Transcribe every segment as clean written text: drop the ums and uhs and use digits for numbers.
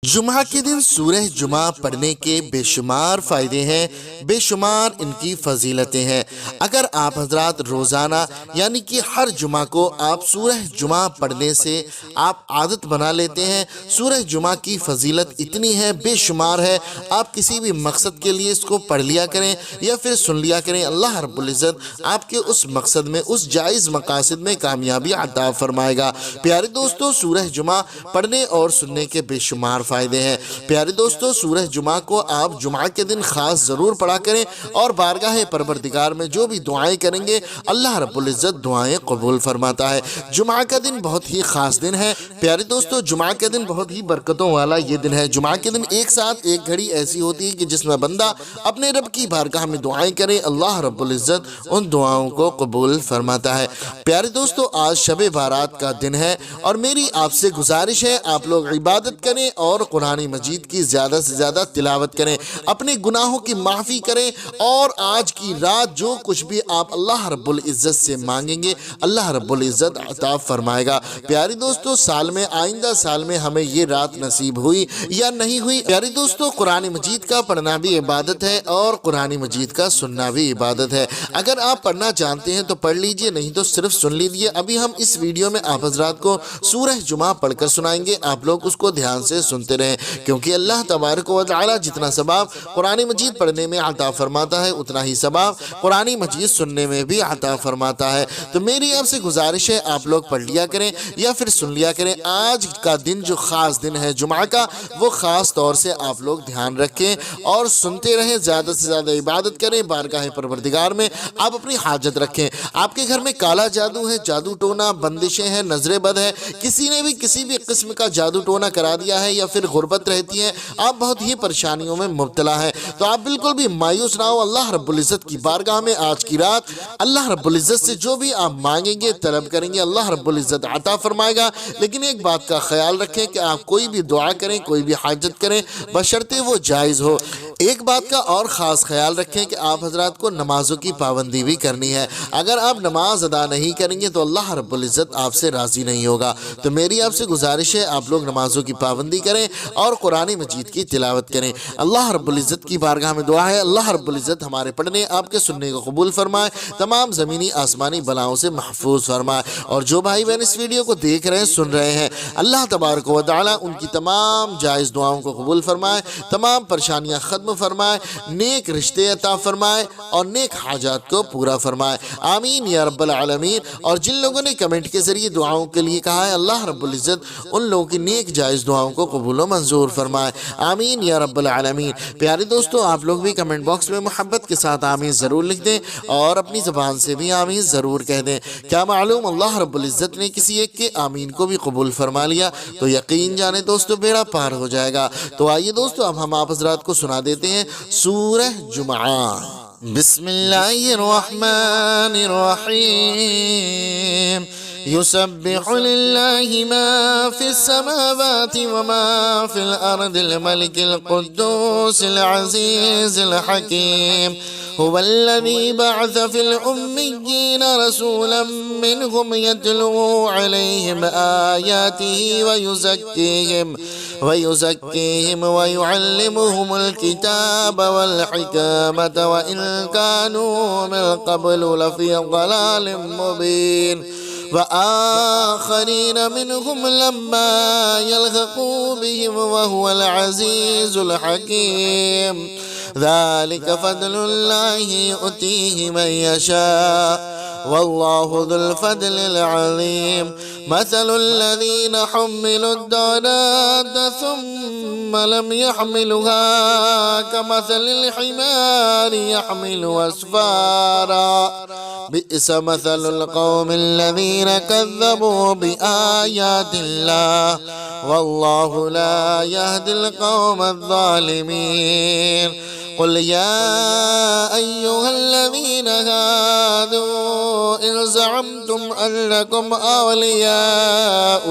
جمعہ کے دن سورہ جمعہ پڑھنے کے بے شمار فائدے ہیں، بے شمار ان کی فضیلتیں ہیں۔ اگر آپ حضرات روزانہ یعنی کہ ہر جمعہ کو آپ سورہ جمعہ پڑھنے سے آپ عادت بنا لیتے ہیں، سورہ جمعہ کی فضیلت اتنی ہے، بے شمار ہے۔ آپ کسی بھی مقصد کے لیے اس کو پڑھ لیا کریں یا پھر سن لیا کریں، اللہ رب العزت آپ کے اس مقصد میں، اس جائز مقاصد میں کامیابی عطا فرمائے گا۔ پیارے دوستو، سورہ جمعہ پڑھنے اور سننے کے بے شمار فائدے ہیں۔ پیارے دوستو، سورہ جمعہ کو آپ جمعہ کے دن خاص ضرور پڑھا کریں اور بارگاہ پروردگار میں جو بھی دعائیں کریں گے اللہ رب العزت دعائیں قبول فرماتا ہے۔ جمعہ کا دن بہت ہی خاص دن ہے۔ پیارے دوستو، جمعہ کا دن بہت ہی برکتوں والا یہ دن ہے۔ جمعہ کے دن ایک ساتھ ایک گھڑی ایسی ہوتی ہے کہ جس میں بندہ اپنے رب کی بارگاہ میں دعائیں کرے، اللہ رب العزت ان دعاؤں کو قبول فرماتا ہے۔ پیارے دوستو، آج شب بارات کا دن ہے اور میری آپ سے گزارش ہے آپ لوگ عبادت کریں اور قرآن مجید کی زیادہ سے زیادہ تلاوت کریں، اپنے گناہوں کی معافی کریں اور آج کی رات جو کچھ بھی آپ اللہ رب العزت سے مانگیں گے اللہ رب العزت عطا فرمائے گا۔ پیارے دوستو، سال میں آئندہ سال میں ہمیں یہ رات نصیب ہوئی یا نہیں ہوئی، پیارے دوستو قرآن مجید کا پڑھنا بھی عبادت ہے اور قرآن مجید کا سننا بھی عبادت ہے۔ اگر آپ پڑھنا جانتے ہیں تو پڑھ لیجئے، نہیں تو صرف سن لیجئے۔ ابھی ہم اس ویڈیو میں آپ حضرات کو سورہ جمعہ پڑھ کر سنائیں گے، آپ لوگ اس کو دھیان سے سنتے رہیں، کیونکہ اللہ تبارک و تعالی جتنا ثواب قرآن مجید پڑھنے میں عطا فرماتا ہے اتنا ہی ثواب قرآن مجید سننے میں بھی عطا فرماتا ہے۔ تو میری آپ سے گزارش ہے آپ لوگ پڑھ لیا کریں یا پھر سن لیا کریں۔ آج کا دن جو خاص دن ہے جمعہ کا، وہ خاص طور سے آپ لوگ دھیان رکھیں اور سنتے رہیں، زیادہ سے زیادہ عبادت کریں، بارگاہ پروردگار میں آپ اپنی حاجت رکھیں۔ آپ کے گھر میں کالا جادو ہے، جادو ٹونا، بندشیں ہیں، نظر بد ہے، کسی نے بھی کسی بھی قسم کا جادو ٹونا کرا دیا ہے یا پھر غربت رہتی ہے، آپ بہت ہی پریشانیوں میں مبتلا ہیں، تو آپ بالکل بھی مایوس نہ ہو۔ اللہ رب العزت کی بارگاہ میں آج کی رات اللہ رب العزت سے جو بھی آپ مانگیں گے، طلب کریں گے، اللہ رب العزت عطا فرمائے گا۔ لیکن ایک بات کا خیال رکھیں کہ آپ کوئی بھی دعا کریں، کوئی بھی حاجت کریں، بشرطے وہ جائز ہو۔ ایک بات کا اور خاص خیال رکھیں کہ آپ حضرات کو نمازوں کی پابندی بھی کرنی ہے۔ اگر آپ نماز ادا نہیں کریں گے تو اللہ رب العزت آپ سے راضی نہیں ہوگا۔ تو میری آپ سے گزارش ہے آپ لوگ نمازوں کی پابندی کریں اور قرآن مجید کی تلاوت کریں۔ اللہ رب العزت کی بارگاہ میں دعا ہے اللہ رب العزت ہمارے پڑھنے آپ کے سننے کو قبول فرمائے، تمام زمینی آسمانی بلاؤں سے محفوظ فرمائے، اور جو بھائی بہن اس ویڈیو کو دیکھ رہے ہیں، سن رہے ہیں، اللہ تبارک و تعالی ان کی تمام جائز دعاؤں کو قبول فرمائے، تمام پریشانیاں ختم فرمائے، نیک رشتے عطا فرمائے اور نیک حاجات کو پورا فرمائے، آمین یا رب العالمین۔ اور جن لوگوں نے کمنٹ کے ذریعے دعاؤں کے لیے کہا ہے، اللہ رب العزت ان لوگوں کی نیک جائز دعاؤں کو قبول و منظور فرمائے، آمین یا رب العالمین۔ پیارے دوستو، آپ لوگ بھی کمنٹ باکس میں محبت کے ساتھ آمین ضرور لکھ دیں اور اپنی زبان سے بھی آمین ضرور کہہ دیں۔ کیا معلوم اللہ رب العزت نے کسی ایک کے آمین کو بھی قبول فرما لیا تو یقین جانے دوستو بیڑا پار ہو جائے گا۔ تو آئیے دوستو، اب ہم آپ حضرات کو سنا دیتے ہیں سورہ جمعہ۔ بسم اللہ الرحمن الرحیم، يسبح لله ما في السماوات وما في الأرض الملك القدوس العزيز الحكيم، هو الذي بعث في الأميين رسولا منهم يتلو عليهم آياته ويزكيهم ويعلمهم الكتاب والحكمة وإن كانوا من قبل لفي ضلال مبين، وآخرين منهم لما يلحقوا بهم وهو العزيز الحكيم، ذلك فضل الله يؤتيه من يشاء والله ذو الفضل العظيم، مثل الذين حملوا التوراة ثم لم يحملوها كمثل الحمار يحمل أسفارا، بئس مثل القوم الذين كذبوا بآيات الله والله لا يهدي القوم الظالمين، قل يا أيها الذين هادوا إن زعمتم أنكم أولياء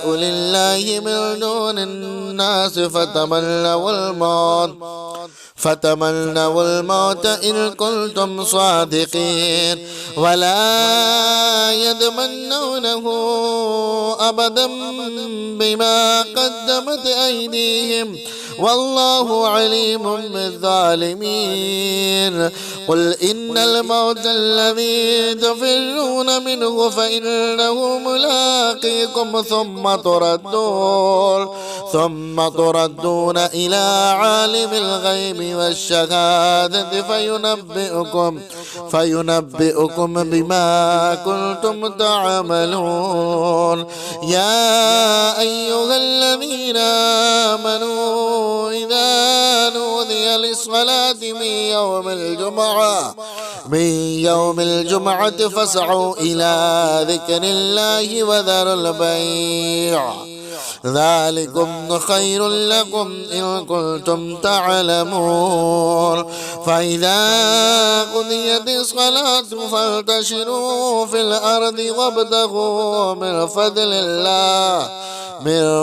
لله من دون الناس فتمنوا الموت إن كنتم صادقين ولا يتمنونه أبدا بما قدمت أيديهم والله عليم بالظالمين. قل إن الموت الذي تفرون منه فإنه ملاقيكم ثم تردون إلى عالم الغيب والشهادة فينبئكم بما كنتم تعملون. يا أيها الذين آمنوا إذا نودي للصلاة من يوم الجمعة فاسعوا إلى ذكر الله وذروا البيع ذلكم خير لكم إن كنتم تعلمون. فإذا قضيت الصلاة فانتشروا في الأرض وابتغوا من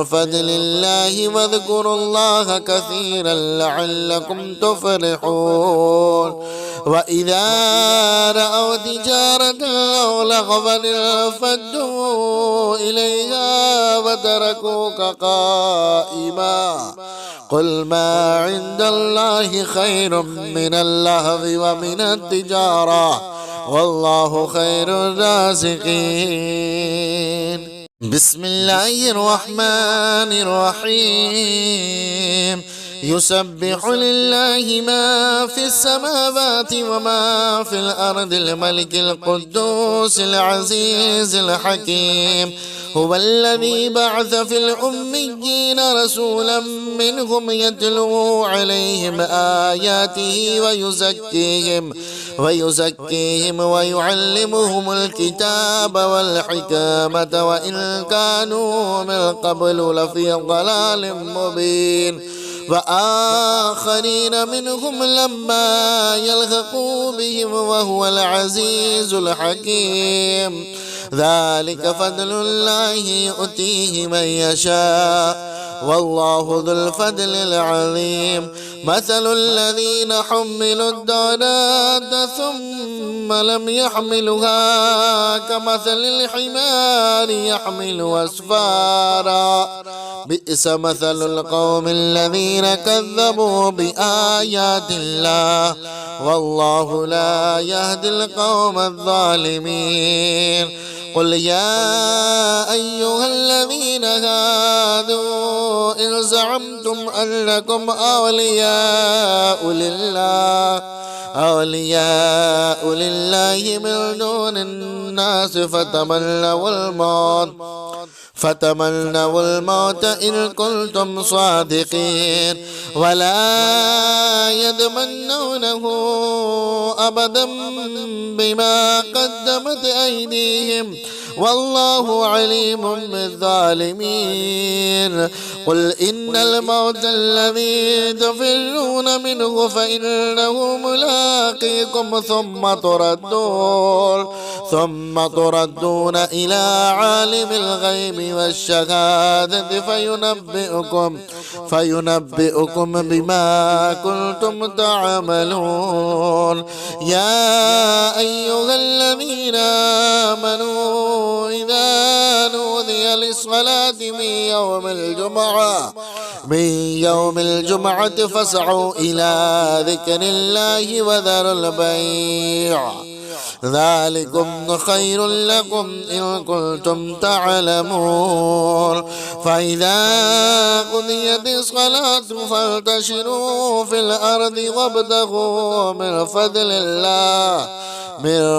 فضل الله واذكروا الله كثيرا لعلكم تفلحون. وإذا رأوا تجارة أو لغوا انفضوا إليها وتركوك قائما قل ما عند الله خير من اللهو ومن التجارة والله خير الرازقين. بسم الله الرحمن الرحيم. يسبح لله ما في السماوات وما في الأرض الملك القدوس العزيز الحكيم. هو الذي بعث في الأميين رسولا منهم يتلو عليهم آياته ويزكيهم ويعلمهم الكتاب والحكمة وإن كانوا من قبل لفي ضلال مبين. وآخرين منهم لما يلحقوا بهم وهو العزيز الحكيم. ذلك فضل الله يؤتيه من يشاء والله ذو الفضل العظيم. مثل الذين حملوا التوراة ثم لم يحملوها كمثل الحمار يحمل أسفارا بئس مثل القوم الذين كذبوا بآيات الله والله لا يهدي القوم الظالمين. قل يا أيها الذين هادوا إن زعمتم أنكم أولياء لله من دون الناس فتمنوا الموت إن كنتم صادقين ولا يتمنونه أبدا بما قدمت أيديهم والله عليم بالظالمين. قل إن الموت الذي تفرون منه فإنه ملاقيكم ثم تردون إلى عالم الغيب والشهادة فينبئكم بما كنتم تعملون. يا أيها الذين آمنوا إذا نودي للصلاة من يوم الجمعة فاسعوا إلى ذكر الله وذروا البيع ذلكم خير لكم إن كنتم تعلمون. فإذا قضيت الصلاة فانتشروا في الأرض وابتغوا من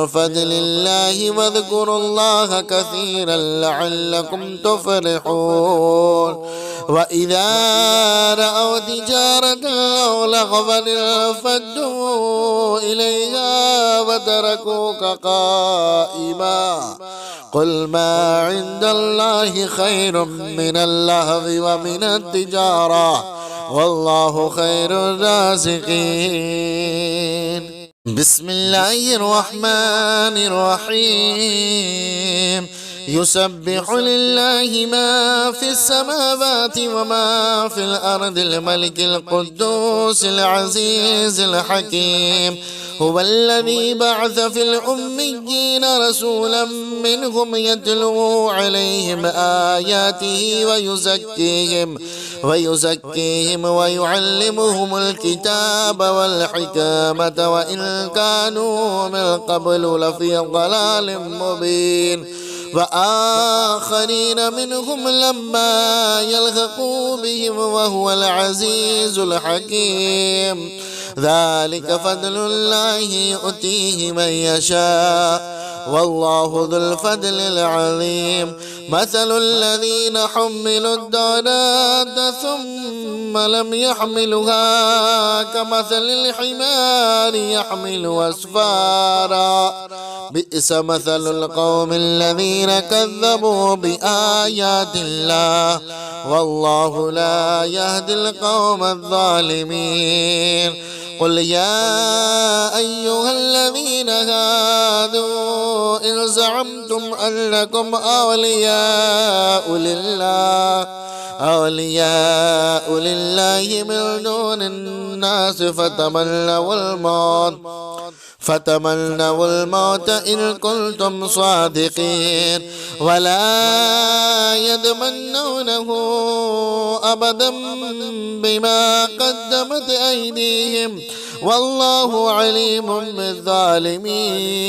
فضل الله واذكروا الله كثيرا لعلكم تفلحون. وإذا رأوا تجارة أو لغوا انفضوا إليها وتركوك قائما قل ما عند الله خير من اللهو ومن التجارة والله خير الرازقين. بسم الله الرحمن الرحيم. يسبح لله ما في السماوات وما في الأرض الملك القدوس العزيز الحكيم. هو الذي بعث في الأميين رسولا منهم يتلو عليهم آياته ويزكيهم ويعلمهم الكتاب والحكمة وإن كانوا من قبل لفي ضلال مبين. وآخرين منهم لما يلحقوا بهم وهو العزيز الحكيم. ذلك فضل الله يؤتيه من يشاء والله ذو الفضل العظيم. مثل الذين حملوا التوراة ثم لم يحملوها كمثل الحمار يحمل أسفارا بئس مثل القوم الذين كذبوا بآيات الله والله لا يهدي القوم الظالمين. قل يا أيها الذين هادوا إن زعمتم أنكم أولياء لله من دون الناس فتمنوا الموت إن كنتم صادقين ولا يتمنونه أبدا بما قدمت أيديهم والله عليم بالظالمين.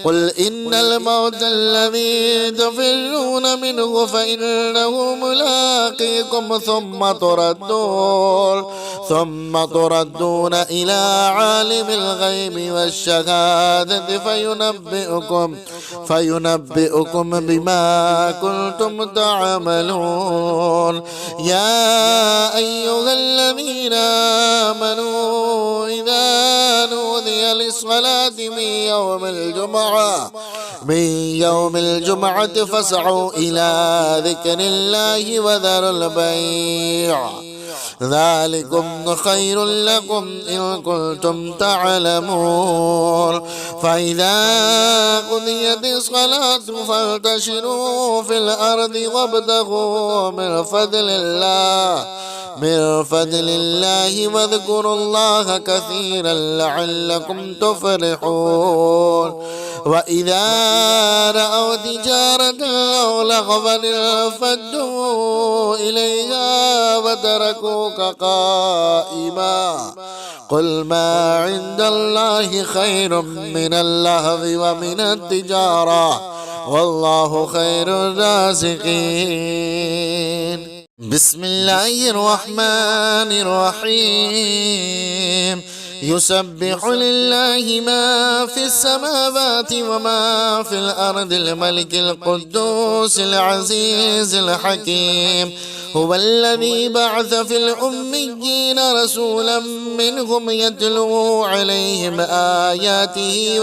قل إن الموت الذي تفرون منه فإنه ملاقيكم ثم تردون إلى عالم الغيب والشهادة فينبئكم بما كنتم تعملون. يا أيها الذين آمنوا إذا نودي للصلاة من يوم الجمعة فاسعوا إلى ذكر الله وذروا البيع ذلكم خير لكم إن كنتم تعلمون. فإذا قضيت الصلاة فانتشروا في الأرض وابتغوا من فضل الله واذكروا الله كثيرا لعلكم تفلحون. وإذا رأوا تجارة أو لغوا انفضوا إليها وتركوك قائما قل ما عند الله خير من اللهو ومن التجارة والله خير الرازقين. بسم الله الرحمن الرحيم. يسبح لله ما في السماوات وما في الأرض الملك القدوس العزيز الحكيم. هو الذي بعث في الأميين رسولا منهم يتلو عليهم آياته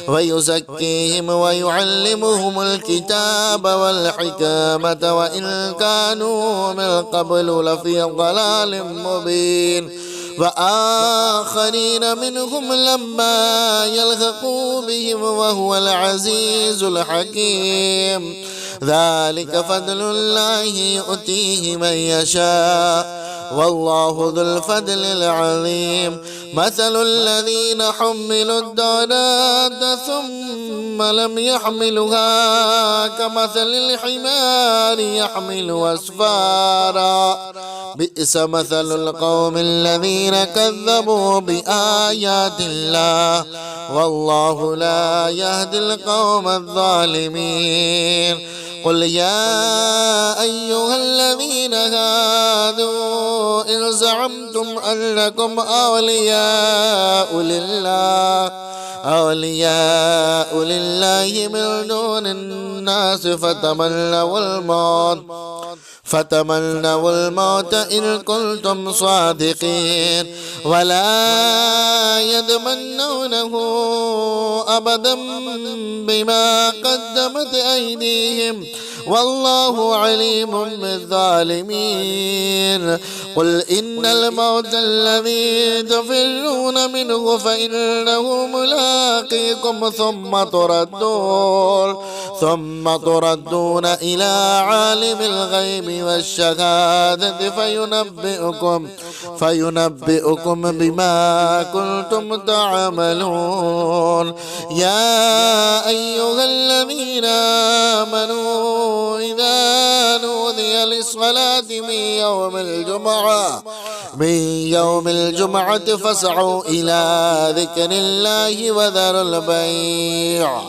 ويزكيهم ويعلمهم الكتاب والحكمة وإن كانوا من قبل لفي ضلال مبين. وآخرين منهم لما يلحقوا بهم وهو العزيز الحكيم. ذلك فضل الله يؤتيه من يشاء والله ذو الفضل العظيم. مثل الذين حملوا التوراة ثم لم يحملوها كمثل الحمار يحمل أسفارا بئس مثل القوم الذين كذبوا بآيات الله والله لا يهدي القوم الظالمين. قل يا أيها الذين هادوا إن زعمتم أنكم أولياء لله من دون الناس فتمنوا الموت إن كنتم صادقين ولا يتمنونه أبدا بما قدمت أيديهم والله عليم بالظالمين. قل إن الموت الذي تفرون منه فإنه ملاقيكم ثم تردون إلى عالم الغيب والشهادة فينبئكم بما كنتم تعملون. يا أيها الذين آمنوا إذا نودي للصلاة من يوم الجمعة فاسعوا إلى ذكر الله وذروا البيع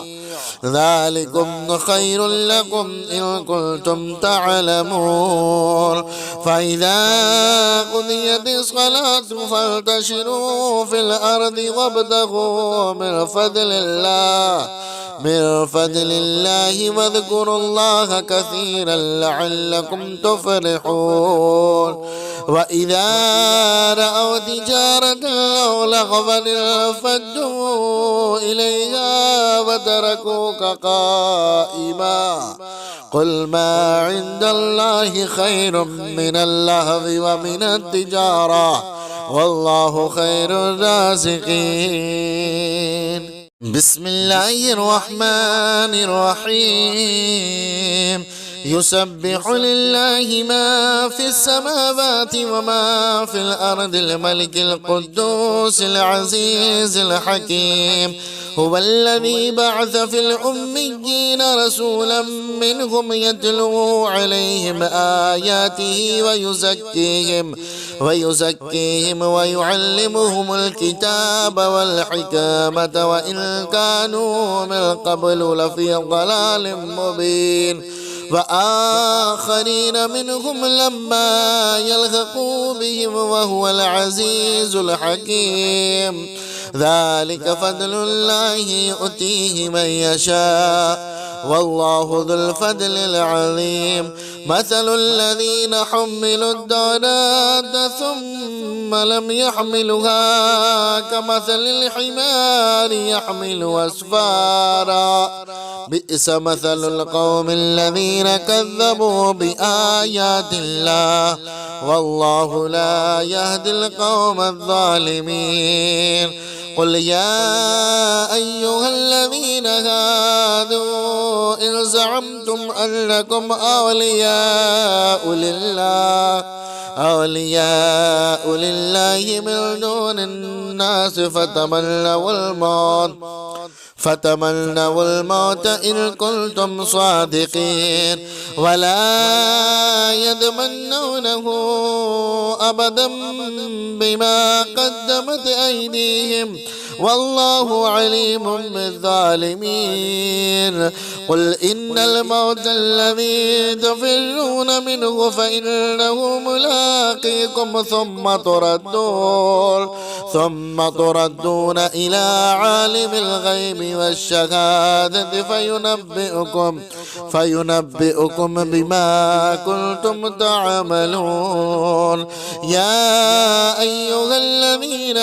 ذلكم خير لكم إن كنتم تعلمون. فإذا قضيت الصلاة فانتشروا في الأرض وابتغوا من فضل الله واذكروا الله كثيرا لعلكم تفلحون. وإذا رأوا تجارة أو لغوا انفضوا إليها وتركوك قائما قل ما عند الله خير من اللهو ومن التجارة والله خير الرازقين. بسم الله الرحمن الرحيم. يسبح لله ما في السماوات وما في الأرض الملك القدوس العزيز الحكيم. هو الذي بعث في الأميين رسولا منهم يتلو عليهم آياته ويزكيهم ويعلمهم الكتاب والحكمة وإن كانوا من قبل لفي ضلال مبين. وآخرين منهم لما يلحقوا بهم وهو العزيز الحكيم. ذلك فضل الله يؤتيه من يشاء والله ذو الفضل العظيم. مثل الذين حملوا التوراة ثم لم يحملوها كمثل الحمار يحمل أسفارا بئس مثل القوم الذين كذبوا بآيات الله والله لا يهدي القوم الظالمين. قل يا أيها الذين هادوا إن زعمتم أنكم أولياء لله من دون الناس فتمنوا الموت إن كنتم صادقين ولا يتمنونه أبدا بما قدمت أيديهم والله عليم بالظالمين. قل إن الموت الذي تفرون منه فإنه ملاقيكم ثم تردون إلى عالم الغيب والشهادة فينبئكم بما كنتم تعملون. يا أيها الذين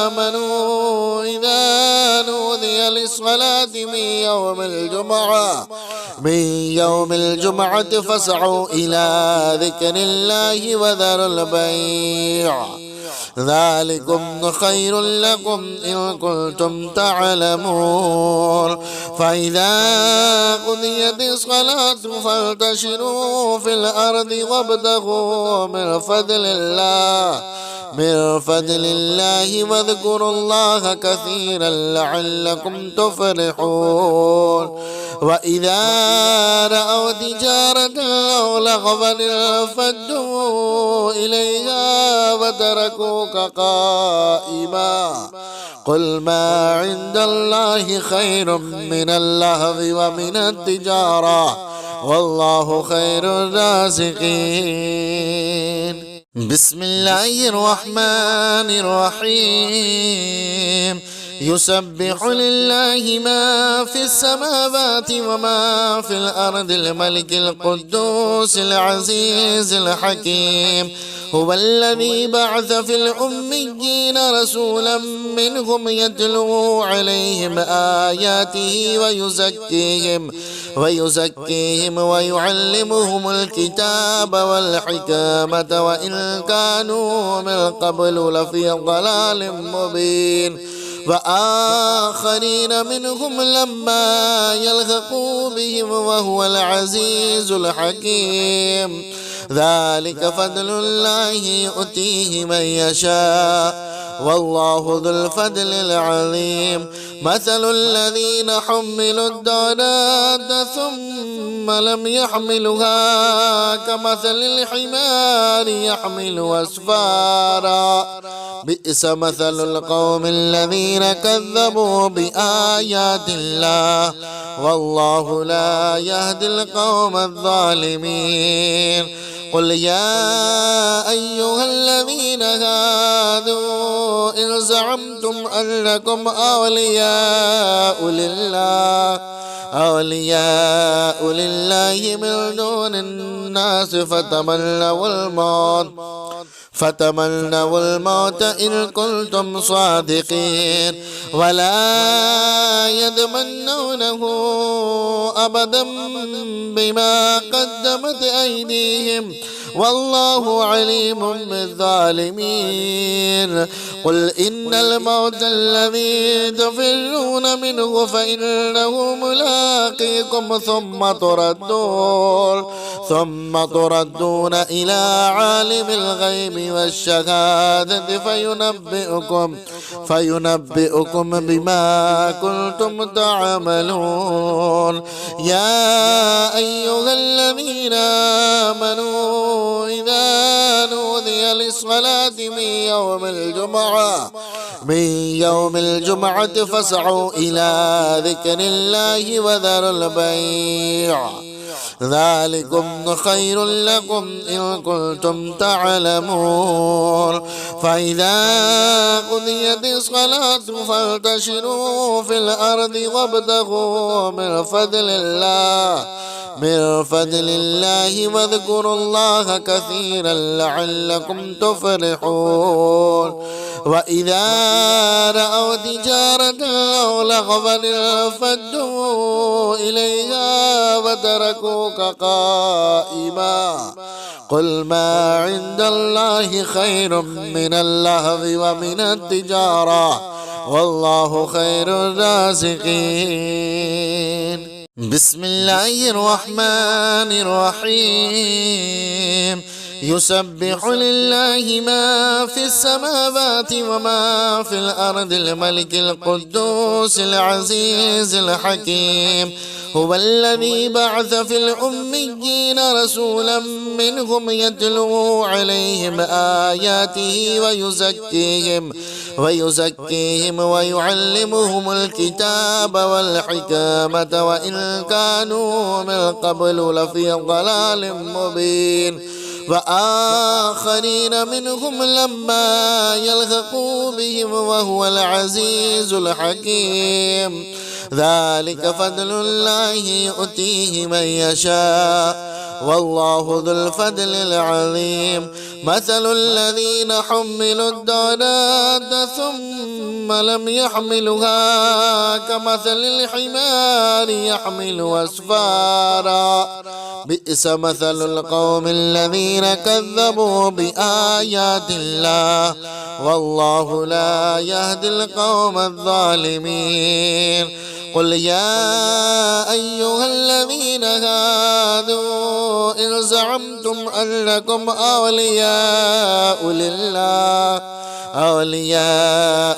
آمنوا إذا نودي للصلاة من يوم الجمعة فاسعوا إلى ذكر الله وذروا البيع ذلكم خير لكم إن كنتم تعلمون. فإذا قضيت الصلاة فانتشروا في الأرض وابتغوا من فضل الله واذكروا الله كثيرا لعلكم تفلحون. وإذا رأوا تجارة أو لغوا انفضوا إليها وتركوك قائما قل ما عند الله خير من اللهو ومن التجارة والله خير الرازقين. بسم الله الرحمن الرحيم. يسبح لله ما في السماوات وما في الأرض الملك القدوس العزيز الحكيم. هو الذي بعث في الأميين رسولا منهم يتلو عليهم آياته ويزكيهم ويعلمهم الكتاب والحكمة وإن كانوا من قبل لفي ضلال مبين. وآخرين منهم لما يلحقوا بهم وهو العزيز الحكيم. ذلك فضل الله يؤتيه من يشاء والله ذو الفضل العظيم. مثل الذين حملوا التوراة ثم لم يحملوها كمثل الحمار يحمل أسفارا بئس مثل القوم الذين كذبوا بآيات الله والله لا يهدي القوم الظالمين. قل يا أيها الذين هادوا إن زعمتم أنكم أولياء لله من دون الناس فتمنوا الموت إن كنتم صادقين ولا يتمنونه أبدا بما قدمت أيديهم والله عليم بالظالمين. قل إن الموت الذي تفرون منه فإنه ملاقيكم ثم تردون إلى عالم الغيب والشهادة فينبئكم بما كنتم تعملون. يا أيها الذين آمنوا إذا نودي للصلاة من يوم الجمعة فاسعوا إلى ذكر الله وذروا البيع ذلكم خير لكم إن كنتم تعلمون. فإذا قضيت الصلاة فانتشروا في الأرض وابتغوا من فضل الله واذكروا الله كثيرا لعلكم تفلحون. وإذا رأوا تجارة أو لغوا انفضوا إليها وتركوك قائما قل ما عند الله خير من اللهو ومن التجارة والله خير الرازقين. بسم الله الرحمن الرحيم. يسبح لله ما في السماوات وما في الأرض الملك القدوس العزيز الحكيم. هو الذي بعث في الأميين رسولا منهم يتلو عليهم آياته ويزكيهم ويعلمهم الكتاب والحكمة وإن كانوا من قبل لفي ضلال مبين. وآخرين منهم لما يلحقوا بهم وهو العزيز الحكيم. ذلك فضل الله يؤتيه من يشاء والله ذو الفضل العظيم. مثل الذين حملوا التوراة ثم لم يحملوها كمثل الحمار يحمل أسفارا بئس مثل القوم الذين كذبوا بآيات الله والله لا يهدي القوم الظالمين. قل يا أيها الذين هادوا إن زعمتم أنكم أولياء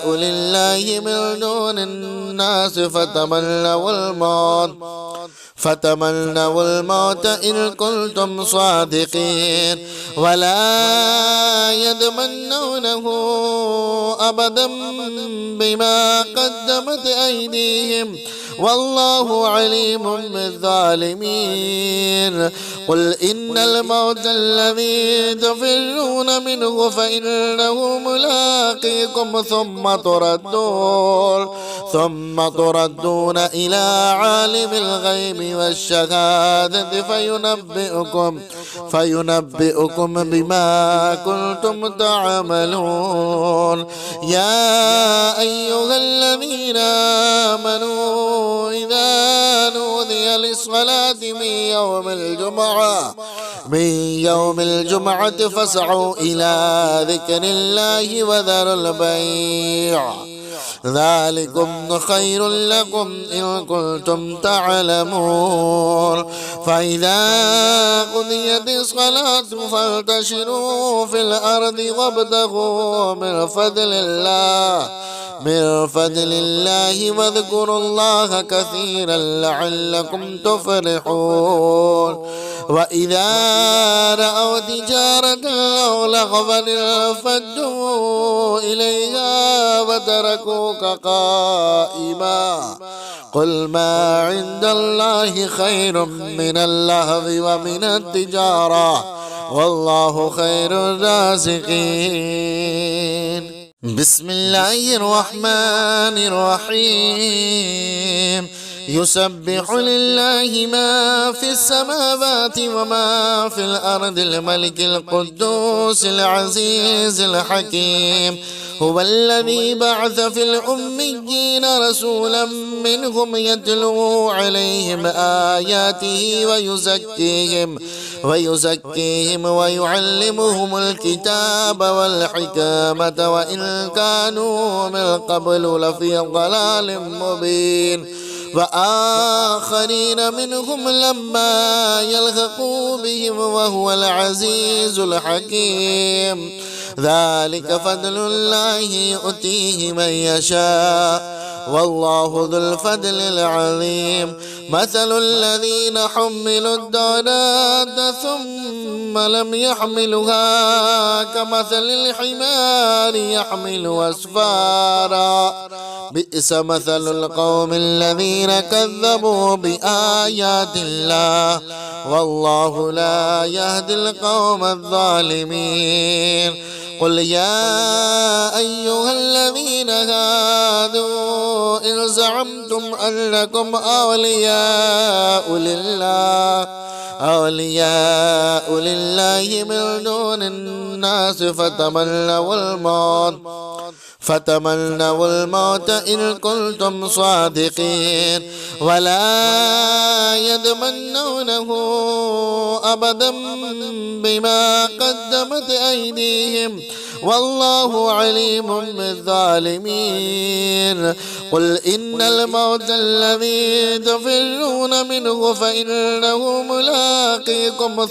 لله من دون الناس فتمنوا الموت إن كنتم صادقين ولا يتمنونه أبدا بما قدمت أيديهم والله عليم بالظالمين. قل إن الموت الذي تفرون منه فإنه ملاقيكم ثم تردون إلى عالم الغيب والشهادة فينبئكم بما كنتم تعملون. يا أيها الذين آمنوا إذا نودي للصلاة من يوم الجمعة فاسعوا إلى ذكر الله وذروا البيع ذلكم خير لكم إن كنتم تعلمون. فإذا قضيت الصلاة فانتشروا في الأرض وابتغوا من فضل الله واذكروا الله كثيرا لعلكم تفلحون. وإذا رأوا تجارة أو لغوا انفضوا إليها وتركوك قائما. قل ما عند الله خير من اللهو ومن التجارة والله خير الرازقين. بسم الله الرحمن الرحيم. يسبح لله ما في السماوات وما في الأرض الملك القدوس العزيز الحكيم. هو الذي بعث في الأميين رسولا منهم يتلو عليهم آياته ويزكيهم ويعلمهم الكتاب والحكمة وإن كانوا من قبل لفي ضلال مبين. وآخرين منهم لما يلحقوا بهم وهو العزيز الحكيم. ذلك فضل الله يؤتيه من يشاء والله ذو الفضل العظيم. مثل الذين حملوا التوراة ثم لم يحملوها كمثل الحمار يحمل أسفارا بئس مثل القوم الذين كذبوا بآيات الله والله لا يهدي القوم الظالمين. قل يا أيها الذين هادوا إن زعمتم أنكم أولياء لله من دون الناس فتمنوا الموت إن كنتم صادقين ولا يتمنونه أبدا بما قدمت أيديهم والله عليم بالظالمين. قل إن الموت الذي تفرون منه فإنه ملاقيكم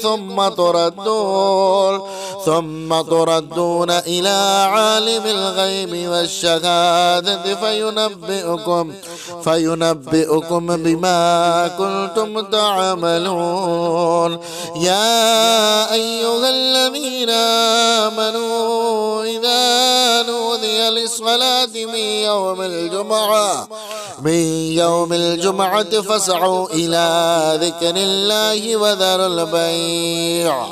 ثم تردون إلى عالم الغيب والشهادة فينبئكم بما كنتم تعملون. يا أيها الذين آمنوا إذا نودي للصلاة من يوم الجمعة فاسعوا إلى ذكر الله وذروا البيع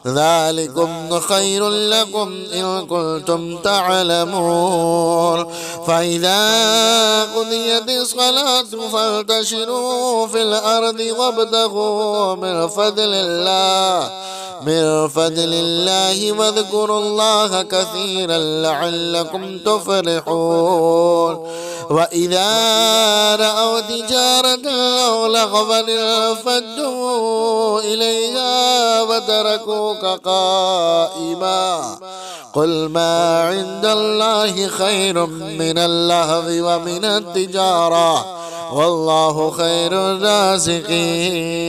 ذلكم خير لكم إن كنتم تعلمون. فإذا قضيت الصلاة فانتشروا في الأرض وابتغوا من فضل الله واذكروا الله كثيرا لعلكم تفلحون. وإذا رأوا تجارة أو لغوا انفضوا إليها وتركوك قائما. قل ما عند الله خير من اللهو ومن التجارة والله خير الرازقين.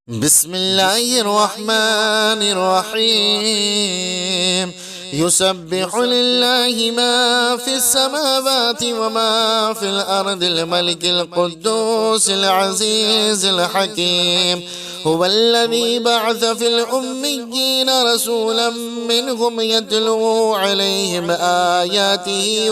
بسم الله الرحمن الرحيم. يسبح لله ما في السماوات وما في الأرض الملك القدوس العزيز الحكيم. هو الذي بعث في الأميين رسولا منهم يتلو عليهم آياته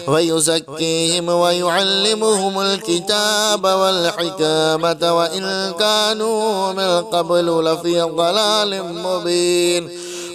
ويزكيهم ويعلمهم الكتاب والحكمة وإن كانوا من قبل لفي ضلال مبين.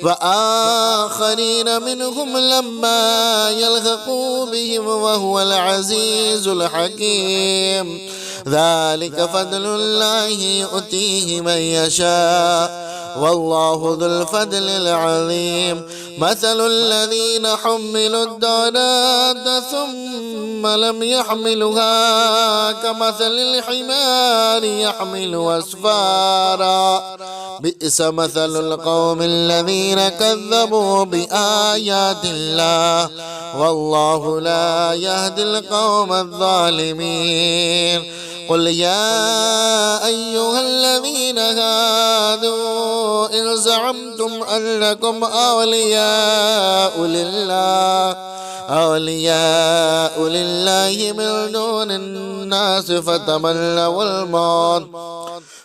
وآخرين منهم لما يلحقوا بهم وهو العزيز الحكيم. ذلك فضل الله يؤتيه من يشاء والله ذو الفضل العظيم. مثل الذين حملوا التوراة ثم لم يحملوها كمثل الحمار يحمل أسفارا بئس مثل القوم الذين كذبوا بآيات الله والله لا يهدي القوم الظالمين. قل يا أيها الذين هادوا إن زعمتم أنكم أولياء لله من دون الناس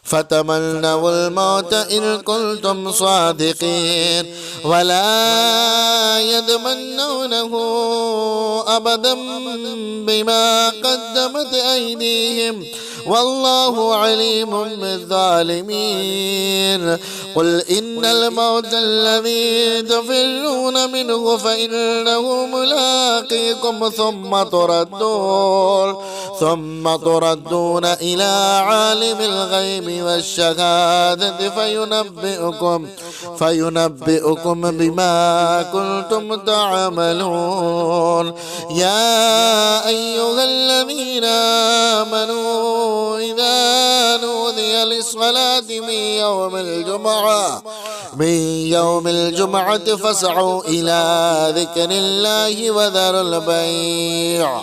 فتمنوا الموت إن كنتم صادقين ولا يتمنونه أبدا بما قدمت أيديهم والله عليم بالظالمين. قل إن الموت الذي تفرون منه فإنه ملاقيكم ثم تردون إلى عالم الغيب والشهادة فينبئكم بما كنتم تعملون. يا أيها الذين آمنوا إذا نودي للصلاة من يوم الجمعة فاسعوا إلى ذكر الله وذروا البيع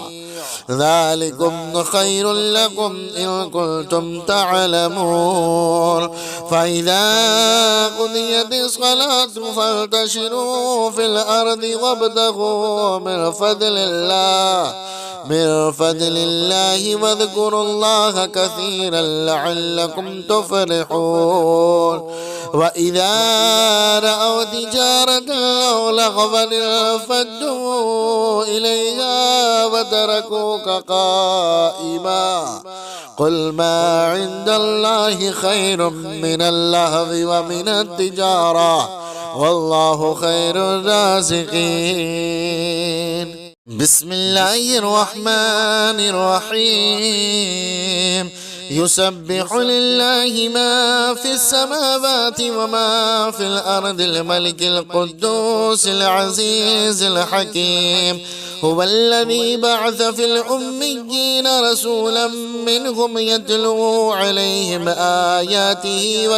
ذلكم خير لكم إن كنتم تعلمون. فإذا قضيت الصلاة فانتشروا في الأرض وابتغوا من فضل الله واذكروا الله كثيرا لعلكم تفلحون. وإذا رأوا تجارة أو لغوا انفضوا إليها وتركوك قائما قل ما عند الله خير من اللهو ومن التجارة والله خير الرازقين. بسم الله الرحمن الرحيم. يسبح لله ما في السماوات وما في الأرض الملك القدوس العزيز الحكيم. هو الذي بعث في الأميين رسولا منهم يتلو عليهم آياته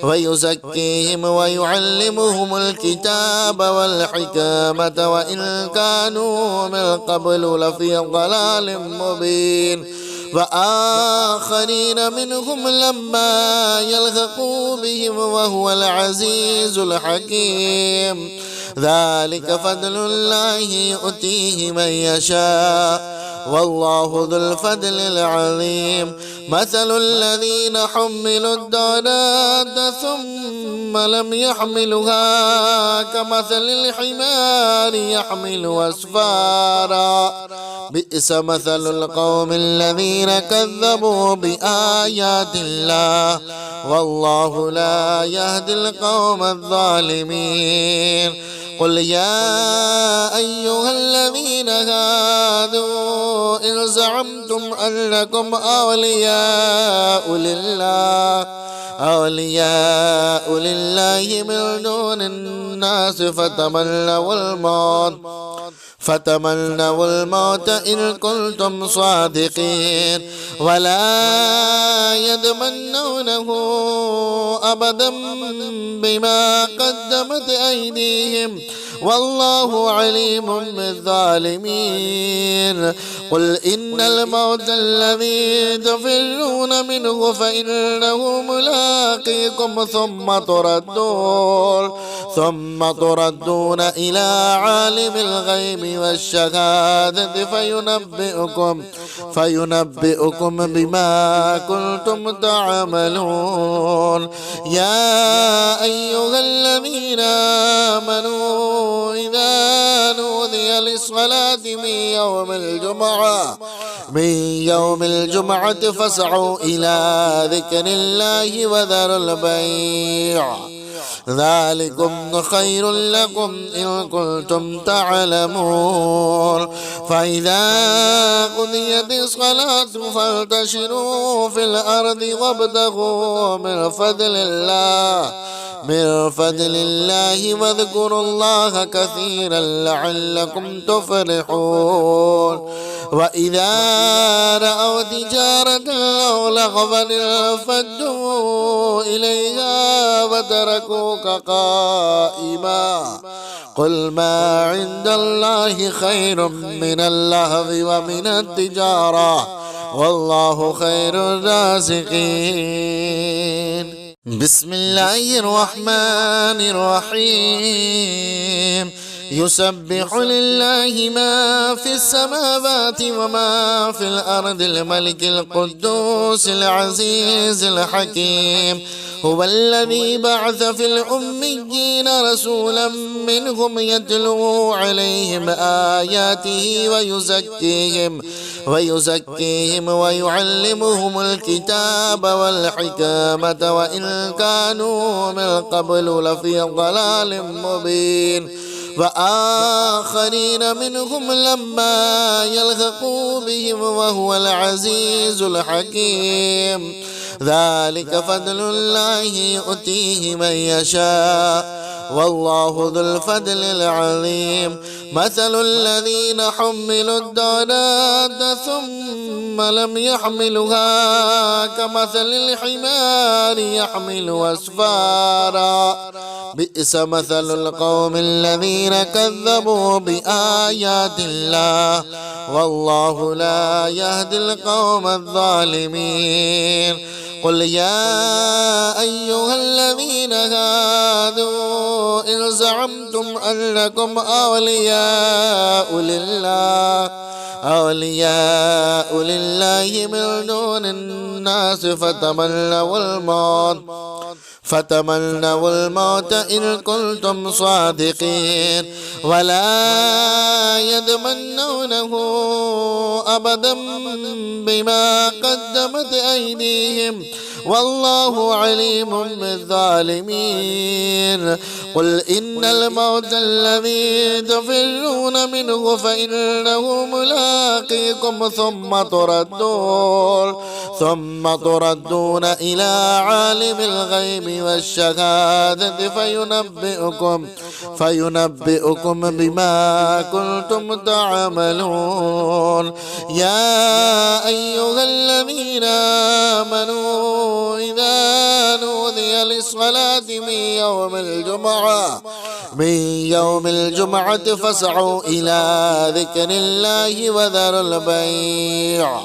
ويزكيهم ويعلمهم الكتاب والحكمة وإن كانوا من قبل لفي ضلال مبين. وآخرين منهم لما يلحقوا بهم وهو العزيز الحكيم. ذلك فضل الله يؤتيه من يشاء والله ذو الفضل العظيم. مثل الذين حملوا التوراة ثم لم يحملوها كمثل الحمار يحمل أسفارا بئس مثل القوم الذين كذبوا بآيات الله والله لا يهدي القوم الظالمين. قل يا أيها الذين هادوا إن زعمتم أنكم أولياء لله من دون الناس فتمنوا الموت إن كنتم صادقين ولا يتمنونه أبدا بما قدمت أيديهم والله عليم بالظالمين. قل إن الموت الذي تفرون منه فإنه ملاقيكم ثم تردون إلى عالم الغيب والشهادة فينبئكم بما كنتم تعملون. يا أيها الذين آمنوا إذا نودي للصلاة من يوم الجمعة فاسعوا إلى ذكر الله وذروا البيع ذلكم خير لكم إن كنتم تعلمون. فإذا قضيت الصلاة فانتشروا في الأرض وابتغوا من فضل الله واذكروا الله كثيرا لعلكم تفلحون. وإذا رأوا تجارة أو لغوا انفضوا إليها وتركوك قائما. قل ما عند الله خير من اللهو ومن التجارة والله خير الرازقين. بسم الله الرحمن الرحيم. يسبح لله ما في السماوات وما في الأرض الملك القدوس العزيز الحكيم. هو الذي بعث في الأميين رسولا منهم يتلو عليهم آياته ويزكيهم ويعلمهم الكتاب والحكمة وإن كانوا من قبل لفي ضلال مبين. وآخرين منهم لما يلحقوا بهم وهو العزيز الحكيم. ذلك فضل الله يؤتيه من يشاء والله ذو الفضل العظيم. مثل الذين حملوا التوراة ثم لم يحملوها كمثل الحمار يحمل أسفارا بئس مثل القوم الذين كذبوا بآيات الله والله لا يهدي القوم الظالمين. قل يا أيها الذين هادوا إن زعمتم أنكم أولياء لله من دون الناس فتمنوا الموت إن كنتم صادقين ولا يتمنونه أبدا بما قدمت أيديهم والله عليم بالظالمين. قل إن الموت الذي تفرون منه فإنه ملاقيكم ثم تردون إلى عالم الغيب والشهادة فينبئكم بما كنتم تعملون. يا أيها الذين آمنوا إذا نودي للصلاة من يوم الجمعة فاسعوا إلى ذكر الله وذروا البيع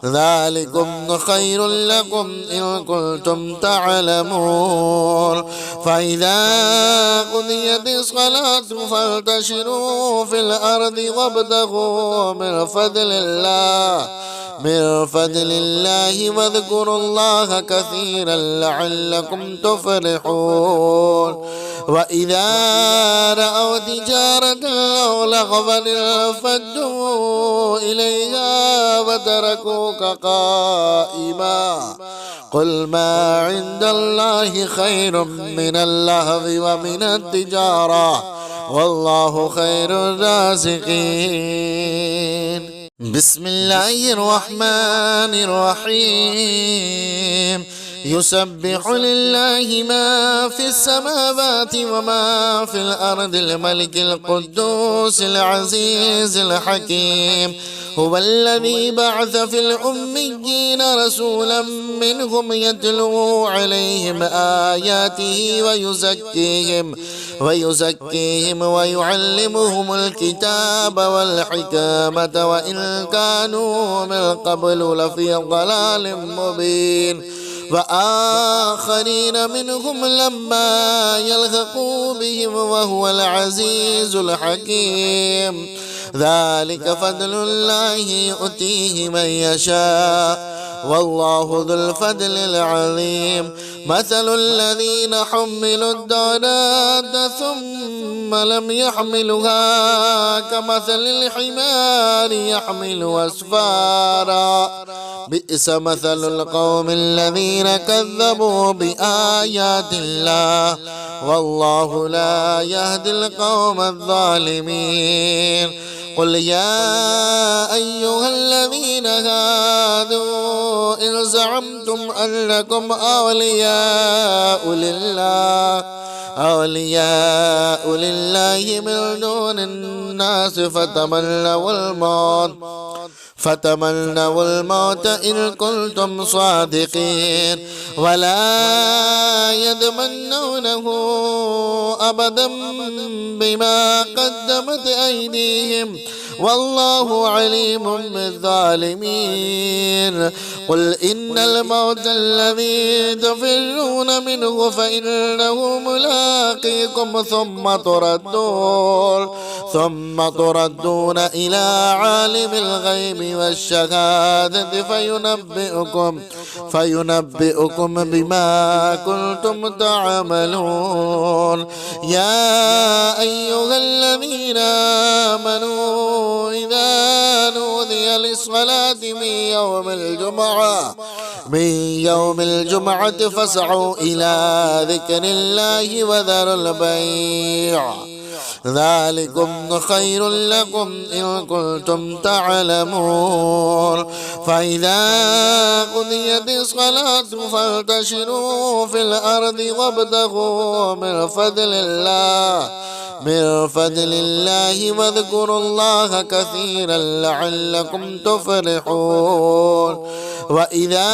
ذلكم خير لكم إن كنتم تعلمون. فإذا قضيت الصلاة فانتشروا في الأرض وابتغوا من فضل الله واذكروا الله كثيرا لعلكم تفلحون. وإذا رأوا تجارة أو لغوا انفضوا إليها وتركوك قائما. قل ما عند الله خير من اللهو ومن التجارة والله خير الرازقين. بسم الله الرحمن الرحيم. يسبح لله ما في السماوات وما في الأرض الملك القدوس العزيز الحكيم. هو الذي بعث في الأميين رسولا منهم يتلو عليهم آياته ويزكيهم ويعلمهم الكتاب والحكمة وإن كانوا من قبل لفي ضلال مبين وآخرين منهم لما يلحقوا بهم وهو العزيز الحكيم ذلك فضل الله يؤتيه من يشاء والله ذو الفضل العظيم مثل الذين حملوا التوراة ثم لم يحملوها كمثل الحمار يحمل أسفارا بئس مثل القوم الذين كذبوا بآيات الله والله لا يهدي القوم الظالمين قل يا أيها الذين هادوا إن زعمتم أنكم أولياء لله من دون الناس فتمنوا الموت إن كنتم صادقين ولا يتمنونه أبدا بما قدمت أيديهم والله عليم بالظالمين قل إن الموت الذي تفرون منه فإنه ملاقيكم ثم تردون إلى عالم الغيب والشهادة فينبئكم بما كنتم تعملون يا أيها الذين آمنوا إذا نودي للصلاة من يوم الجمعة فاسعوا إلى ذكر الله وذروا البيع ذلكم خير لكم إن كنتم تعلمون فإذا قضيت الصلاة فانتشروا في الأرض وابتغوا من فضل الله واذكروا الله كثيرا لعلكم تفلحون وإذا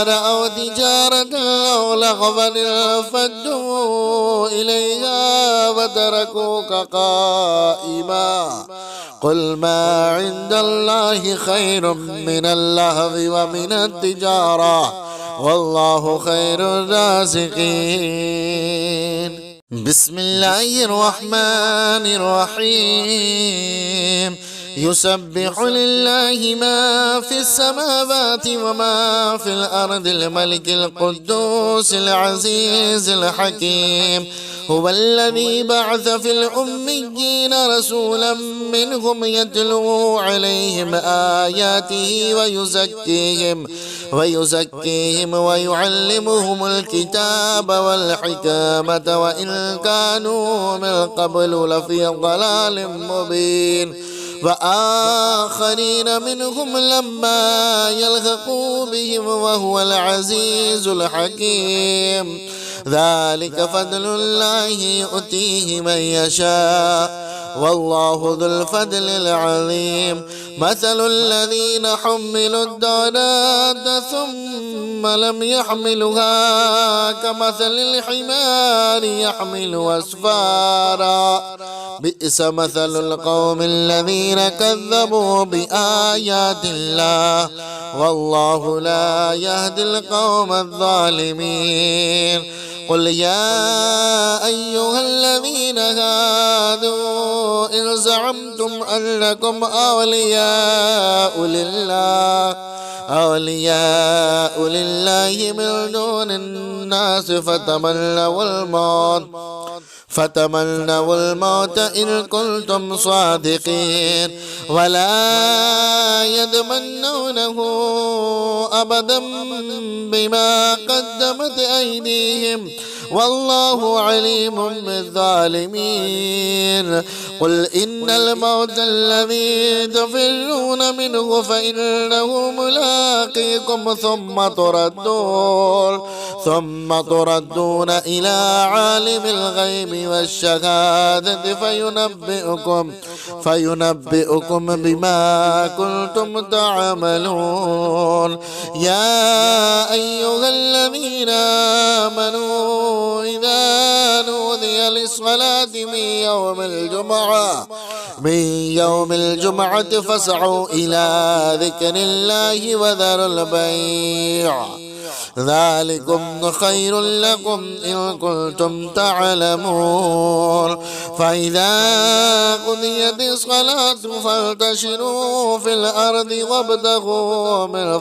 رأوا تجارة أو لغوا انفضوا إليها وتركوك قائما قل ما عند الله خير من اللهو ومن التجارة والله خير الرازقين بسم الله الرحمن الرحيم يسبح لله ما في السماوات وما في الأرض الملك القدوس العزيز الحكيم هو الذي بعث في الأميين رسولا منهم يتلو عليهم آياته ويزكيهم ويعلمهم الكتاب والحكمة وإن كانوا من قبل لفي ضلال مبين وآخرين منهم لما يلحقوا بهم وهو العزيز الحكيم ذلك فضل الله يؤتيه من يشاء والله ذو الفضل العظيم مثل الذين حملوا التوراة ثم لم يحملوها كمثل الحمار يحمل أسفارا بئس مثل القوم الذين كذبوا بآيات الله والله لا يهدي القوم الظالمين قل يا أيها الذين هادوا إن زعمتم أنكم أولياء لله من دون الناس فتمنوا الموت إن كنتم صادقين ولا يتمنونه أبدا بما قدمت أيديهم والله عليم بالظالمين قل إن الموت الذي تفرون منه فإنه ملاقيكم ثم تردون إلى عالم الغيب والشهادة فينبئكم بما كنتم تعملون يا أيها الذين آمنوا إذا نودي للصلاة من يوم الجمعة فاسعوا إلى ذكر الله وذروا البيع ذلكم خير لكم إن كنتم تعلمون فإذا قضيت الصلاة فانتشروا في الأرض وابتغوا من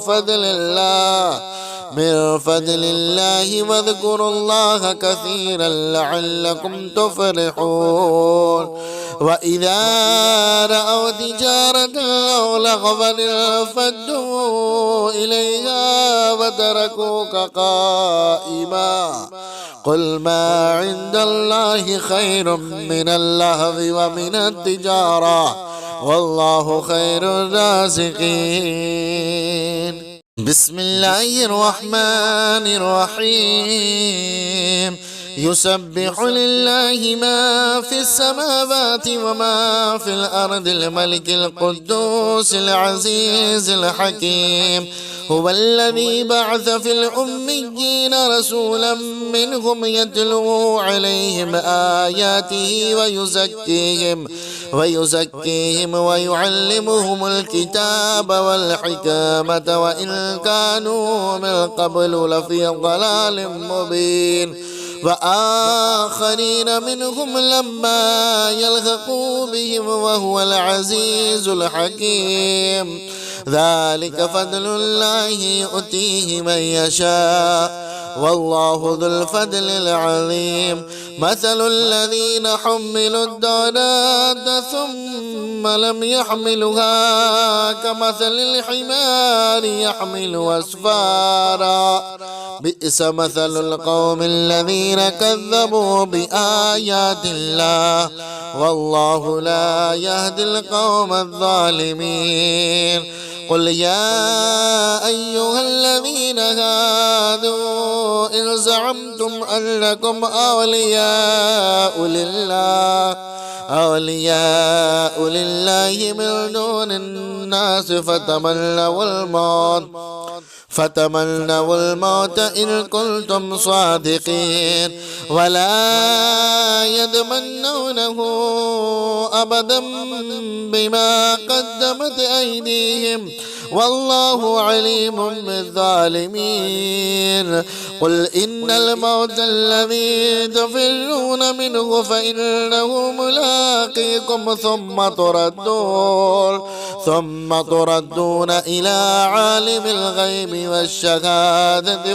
فضل الله واذكروا الله كثيرا لعلكم تفلحون وإذا رأوا تجارة أو لغوا انفضوا إليها وتركوك قائما قل ما عند الله خير من اللهو ومن التجارة والله خير الرازقين. بسم الله الرحمن الرحيم. يسبح لله ما في السماوات وما في الأرض الملك القدوس العزيز الحكيم هو الذي بعث في الأميين رسولا منهم يتلو عليهم آياته ويزكيهم ويعلمهم الكتاب والحكمة وإن كانوا من قبل لفي ضلال مبين وآخرين منهم لما يلحقوا بهم وهو العزيز الحكيم ذلك فضل الله يؤتيه من يشاء والله ذو الفضل العظيم. مثل الذين حملوا التوراة ثم لم يحملوها كمثل الحمار يحمل أسفارا بئس مثل القوم الذين كذبوا بآيات الله والله لا يهدي القوم الظالمين. قل يا أيها الذين هادوا إن زعمتم أنكم أولياء لله من دون الناس فتمنوا الموت إن كنتم صادقين ولا يتمنونه أبدا بما قدمت أيديهم والله عليم بالظالمين. قل إن الموت الذي تفرون منه فإنه ملاقيكم ثم تردون إلى عالم الغيب والشهادة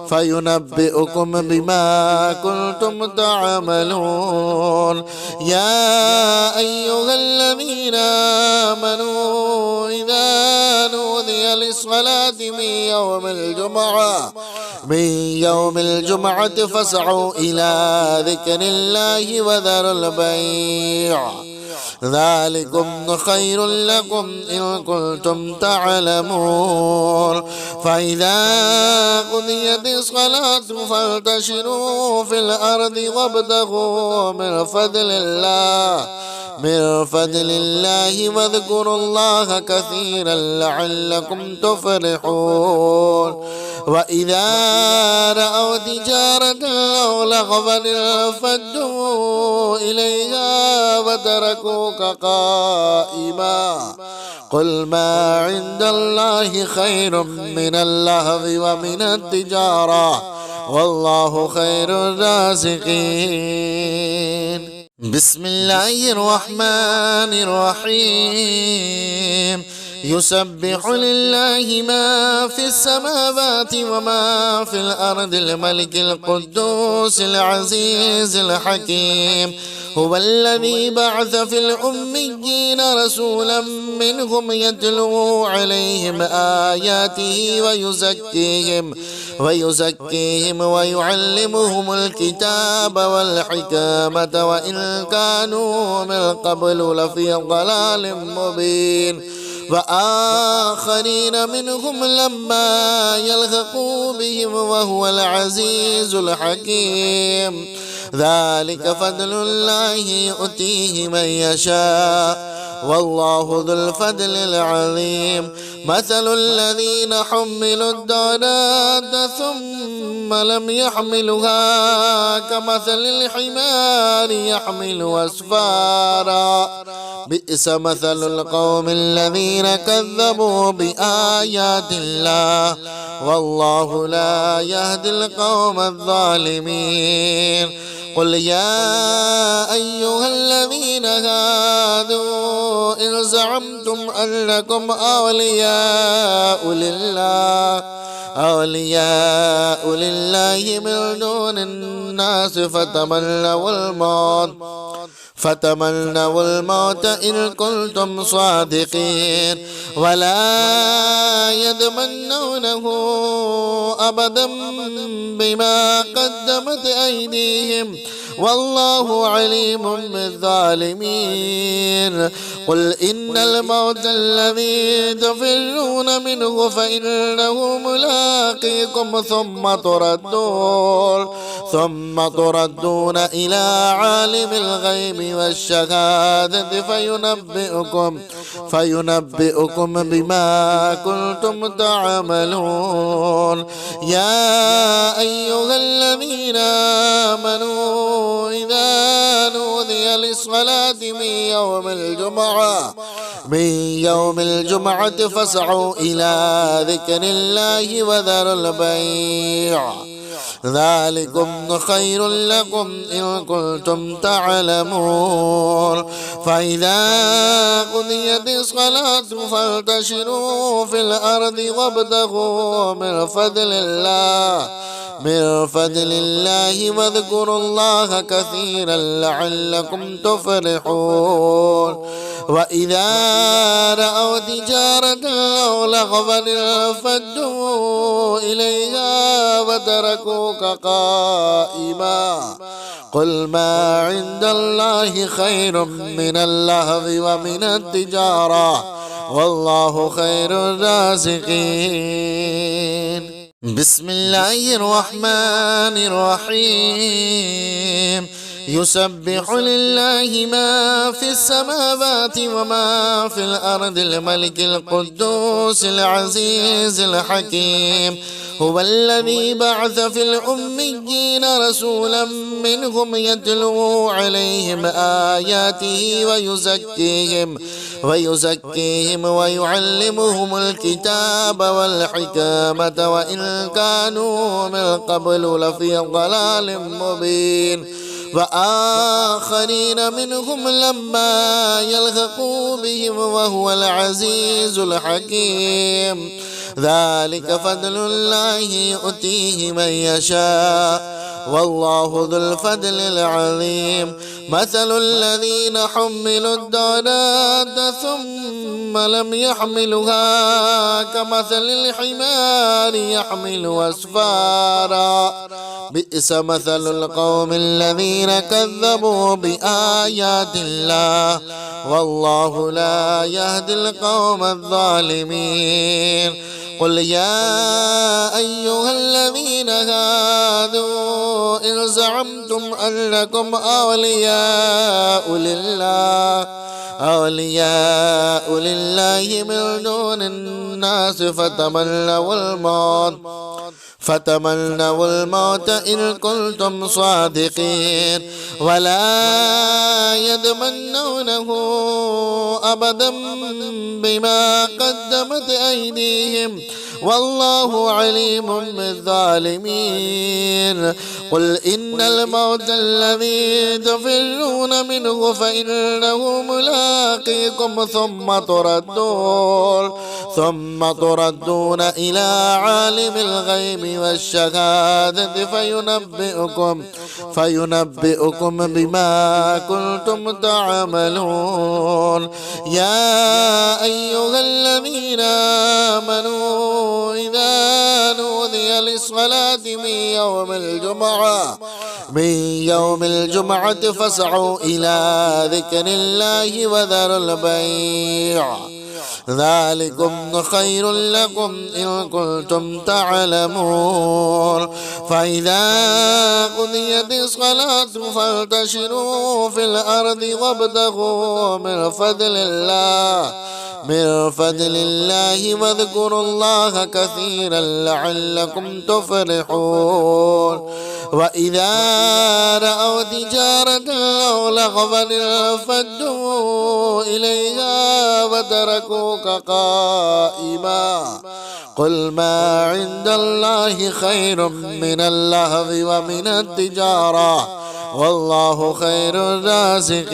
فينبئكم بما كنتم تعملون. يا أيها الذين آمنوا إذا نودي للصلاة من يوم الجمعة فاسعوا إلى ذكر الله وذروا البيع ذلكم خير لكم إن كنتم تعلمون. فإذا قضيت الصلاة فانتشروا في الأرض وابتغوا من فضل الله واذكروا الله كثيرا لعلكم تفلحون. وإذا رأوا تجارة أو لغوا انفضوا إليها وتركوك قائما قل ما عند الله خير من اللهو ومن التجارة والله خير الرازقين. بسم الله الرحمن الرحيم. يسبح لله ما في السماوات وما في الأرض الملك القدوس العزيز الحكيم هو الذي بعث في الأميين رسولا منهم يتلو عليهم آياته ويزكيهم ويعلمهم الكتاب والحكمة وإن كانوا من قبل لفي ضلال مبين وآخرين منهم لما يلحقوا بهم وهو العزيز الحكيم ذلك فضل الله يؤتيه من يشاء والله ذو الفضل العظيم. مثل الذين حملوا التوراة ثم لم يحملوها كمثل الحمار يحمل أسفارا بئس مثل القوم الذين كذبوا بآيات الله والله لا يهدي القوم الظالمين. قل يا أيها الذين هادوا إن زعمتم أنكم أولياء لله من دون الناس فتمنوا الموت إن كنتم صادقين ولا يتمنونه أبدا بما قدمت أيديهم والله عليم بالظالمين. قل إن الموت الذي تفرون منه فإنه ملاقيكم ثم تردون إلى عالم الغيب والشهادة فينبئكم بما كنتم تعملون. يا أيها الذين آمنوا إذا نودي للصلاة من يوم الجمعة فاسعوا إلى ذكر الله وذروا البيع ذلكم خير لكم إن كنتم تعلمون. فإذا قضيت الصلاة فانتشروا في الأرض وابتغوا من فضل الله واذكروا الله كثيرا لعلكم تفلحون. وإذا رأوا تجارة أو لغوا انفضوا إليها وتركوك قائما قل ما عند الله خير من اللهو ومن التجارة والله خير الرازقين. بسم الله الرحمن الرحيم. يسبح لله ما في السماوات وما في الأرض الملك القدوس العزيز الحكيم. هو الذي بعث في الأميين رسولا منهم يتلو عليهم آياته ويزكيهم ويعلمهم الكتاب والحكمة وإن كانوا من قبل لفي ضلال مبين. وآخرين منهم لما يلحقوا بهم وهو العزيز الحكيم. ذلك فضل الله يؤتيه من يشاء والله ذو الفضل العظيم. مثل الذين حملوا التوراة ثم لم يحملوها كمثل الحمار يحمل أسفارا بئس مثل القوم الذين كذبوا بآيات الله والله لا يهدي القوم الظالمين. قل يا أيها الذين هادوا إن زعمتم أنكم أولياء لله من دون الناس فتمنوا الموت إن كنتم صادقين ولا يتمنونه أبدا بما قدمت أيديهم والله عليم بالظالمين. قل إن الموت الذي تفرون منه فإنه ملاقيكم ثم تردون إلى عالم الغيب والشهادة فينبئكم بما كنتم تعملون. يا أيها الذين آمنوا إذا نودي للصلاة من يوم الجمعة فاسعوا إلى ذكر الله وذروا البيع ذلكم خير لكم إن كنتم تعلمون. فإذا قضيت الصلاة فانتشروا في الأرض وابتغوا من فضل الله واذكروا الله كثيرا لعلكم تفلحون. وإذا رأوا تجارة أو لغوا انفضوا إليها وتركوك قائما قل ما عند الله خير من اللهو ومن التجارة والله خير الرازقين.